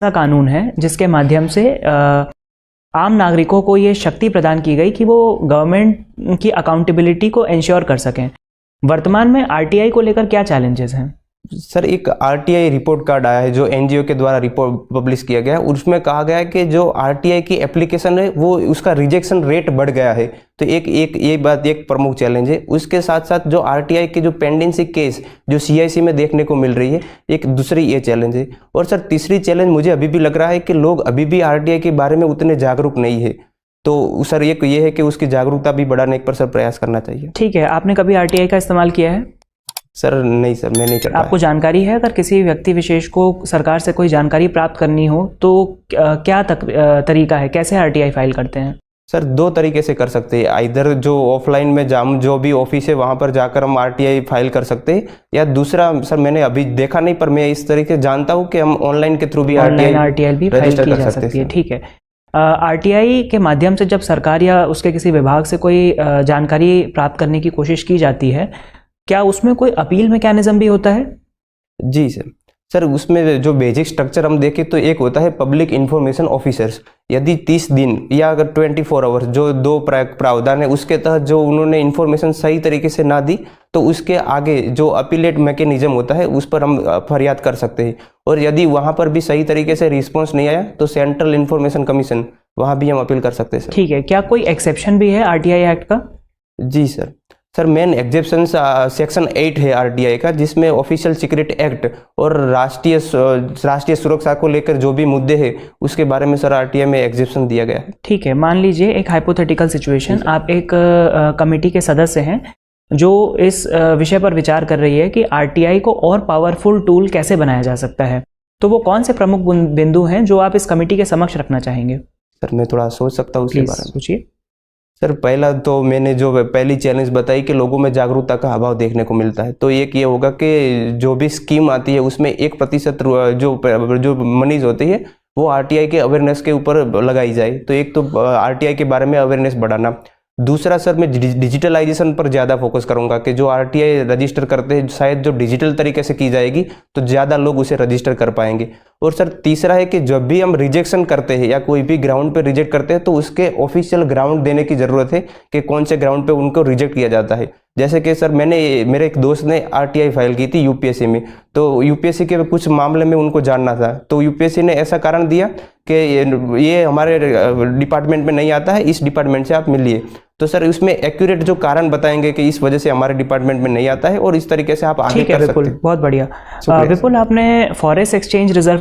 ऐसा कानून है जिसके माध्यम से आम नागरिकों को ये शक्ति प्रदान की गई कि वो गवर्नमेंट की अकाउंटेबिलिटी को इंश्योर कर सकें। वर्तमान में आरटीआई को लेकर क्या चैलेंजेस हैं? सर, एक आरटीआई रिपोर्ट कार्ड आया है जो एनजीओ के द्वारा रिपोर्ट पब्लिश किया गया है। उसमें कहा गया है कि जो आरटीआई की एप्लीकेशन है वो उसका रिजेक्शन रेट बढ़ गया है। तो ये बात एक प्रमुख चैलेंज है। उसके साथ साथ जो आरटीआई के जो पेंडेंसी केस जो सीआईसी में देखने को मिल रही है, एक दूसरी ये चैलेंज है। और सर, तीसरी चैलेंज मुझे अभी भी लग रहा है कि लोग अभी भी आरटीआई के बारे में उतने जागरूक नहीं है। तो सर, ये है कि उसकी जागरूकता भी बढ़ाने पर सर प्रयास करना चाहिए। ठीक है, आपने कभी आरटीआई का इस्तेमाल किया है? सर नहीं सर, मैं नहीं कर पाया। आपको जानकारी है अगर किसी व्यक्ति विशेष को सरकार से कोई जानकारी प्राप्त करनी हो तो क्या तरीका है, कैसे आरटीआई फाइल करते हैं? सर, दो तरीके से कर सकते हैं। इधर जो ऑफलाइन में जो भी ऑफिस है वहाँ पर जाकर हम आरटीआई फाइल कर सकते हैं, या दूसरा सर मैंने अभी देखा नहीं पर मैं इस तरीके से जानता हूँ कि हम ऑनलाइन के थ्रू भी आरटीआई भी फाइल की जा सकती है। ठीक है, आरटीआई के माध्यम से जब सरकार या उसके किसी विभाग से कोई जानकारी प्राप्त करने की कोशिश की जाती है, क्या उसमें कोई अपील मैकेनिज्म भी होता है? जी सर, उसमें जो बेसिक स्ट्रक्चर हम देखें तो एक होता है पब्लिक इंफॉर्मेशन ऑफिसर्स। यदि 30 दिन या अगर 24 आवर्स जो दो प्रावधान है उसके तहत जो उन्होंने इन्फॉर्मेशन सही तरीके से ना दी तो उसके आगे जो अपीलेट मैकेनिज्म होता है उस पर हम फरियाद कर सकते हैं। और यदि वहाँ पर भी सही तरीके से रिस्पॉन्स नहीं आया तो सेंट्रल इंफॉर्मेशन कमीशन, वहाँ भी हम अपील कर सकते हैं सर। ठीक है, क्या कोई एक्सेप्शन भी है आरटीआई एक्ट का? जी सर, मेन एग्जेप्शन सेक्शन 8 है आरटीआई का, जिसमें ऑफिशियल सीक्रेट एक्ट और राष्ट्रीय सुरक्षा को लेकर जो भी मुद्दे हैं उसके बारे में सर आरटीआई में एग्जेप्शन दिया गया है। ठीक है, मान लीजिए एक हाइपोथेटिकल सिचुएशन, आप एक कमेटी के सदस्य हैं जो इस विषय पर विचार कर रही है कि आरटीआई को और पावरफुल टूल कैसे बनाया जा सकता है, तो वो कौन से प्रमुख बिंदु हैं जो आप इस कमेटी के समक्ष रखना चाहेंगे? सर, मैं थोड़ा सोच सकता हूँ उसके बारे में। सोचिए। सर, पहला तो मैंने जो पहली चैलेंज बताई कि लोगों में जागरूकता का अभाव देखने को मिलता है, तो एक ये होगा कि जो भी स्कीम आती है उसमें 1% जो मनीज होती है वो आरटीआई के अवेयरनेस के ऊपर लगाई जाए। तो एक तो आरटीआई के बारे में अवेयरनेस बढ़ाना। दूसरा सर, मैं डिजिटलाइजेशन पर ज़्यादा फोकस करूंगा कि जो आरटीआई रजिस्टर करते हैं शायद जो डिजिटल तरीके से की जाएगी तो ज़्यादा लोग उसे रजिस्टर कर पाएंगे। और सर, तीसरा है कि जब भी हम रिजेक्शन करते हैं या कोई भी ग्राउंड पे रिजेक्ट करते हैं तो उसके ऑफिशियल ग्राउंड देने की ज़रूरत है कि कौन से ग्राउंड पे उनको रिजेक्ट किया जाता है। जैसे कि सर, मेरे एक दोस्त ने आरटीआई फाइल की थी यूपीएससी में, तो यूपीएससी के कुछ मामले में उनको जानना था, तो यूपीएससी ने ऐसा कारण दिया कि ये हमारे डिपार्टमेंट में नहीं आता है, इस डिपार्टमेंट से आप मिलिए। तो सर, उसमें एक्यूरेट जो कारण बताएंगे कि इस वजह से हमारे डिपार्टमेंट में नहीं आता है और इस तरीके से आप आगे कर सकते हैं। बहुत बढ़िया। विपुल, आपने फॉरेस्ट एक्सचेंज रिजर्व